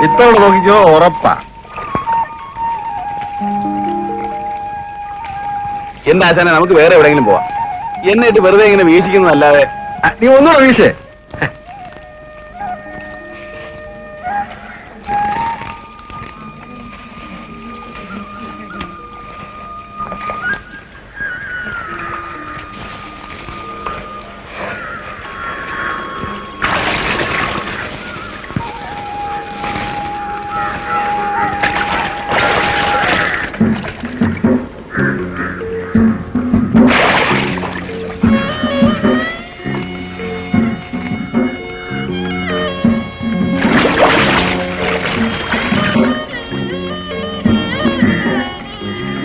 ഇത്തവണ നോക്കിക്കോ, ഉറപ്പാ. എന്താ ആശാനെ, നമുക്ക് വേറെ എവിടെയെങ്കിലും പോവാം. എന്നിട്ട് വെറുതെ ഇങ്ങനെ വീശിക്കുന്നതല്ലാതെ. നീ ഒന്നുകൂടെ വീശേ.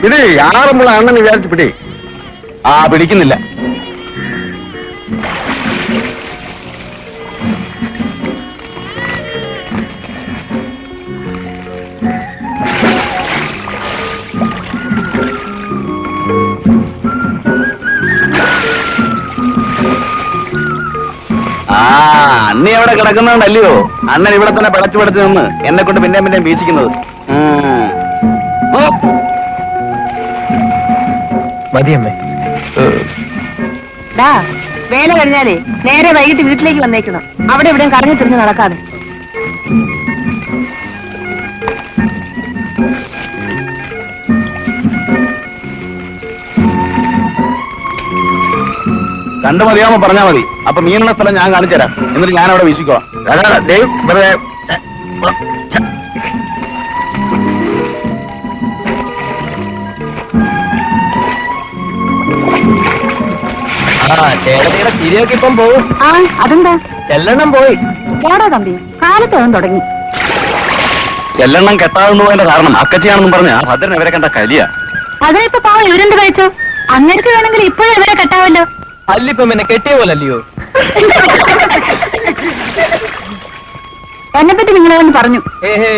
ഇത് ആറുമ്പോൾ അണ്ണൻ വിചാരിച്ച് പിടി. പിടിക്കുന്നില്ല. അണ്ണി അവിടെ കിടക്കുന്നതുകൊണ്ടല്ലയോ അണ്ണൻ ഇവിടെ തന്നെ പിടച്ചു പിടച്ച് നിന്ന് എന്നെ കൊണ്ട് പിന്നെയും വീശിക്കുന്നത്. മതിയമ്മേ. വേല കഴിഞ്ഞാലേ നേരെ വൈകിട്ട് വീട്ടിലേക്ക് വന്നേക്കണം. അവിടെ എവിടെയും കറങ്ങി തിരിഞ്ഞ് നടക്കാതെ. കണ്ടു മതിയാമോ പറഞ്ഞാ മതി. അപ്പൊ മീനുള്ള സ്ഥലം ഞാൻ കാണിച്ചു തരാം. എന്നിട്ട് ഞാൻ അവിടെ വീശിക്കോളാം. വെറുതെ ചേട്ടത്തിയുടെ തിരിയൊക്കെ ഇപ്പം പോവും. അതെന്താ? ചെല്ലെണ്ണം പോയി. പോടാ തമ്പി, കാലത്തോളം തുടങ്ങി. ചെല്ലെണ്ണം കെട്ടാതെന്ന് പോയതിന്റെ കാരണം അക്കച്ചിയാണെന്നും പറഞ്ഞ ആ ഭദ്രൻ ഇവരെ കണ്ട കലിയ. അതിനിപ്പോ പാവം ഇവരെന്ത് കഴിച്ചു? അങ്ങനെയൊക്കെ വേണമെങ്കിൽ ഇപ്പോഴും ഇവരെ കെട്ടാവല്ലോ. അല്ലിപ്പം എന്നെ കെട്ടിയ പോലല്ലയോ? എന്നെപ്പറ്റി നിങ്ങളെ കൊണ്ട് പറഞ്ഞു. ഏഹേ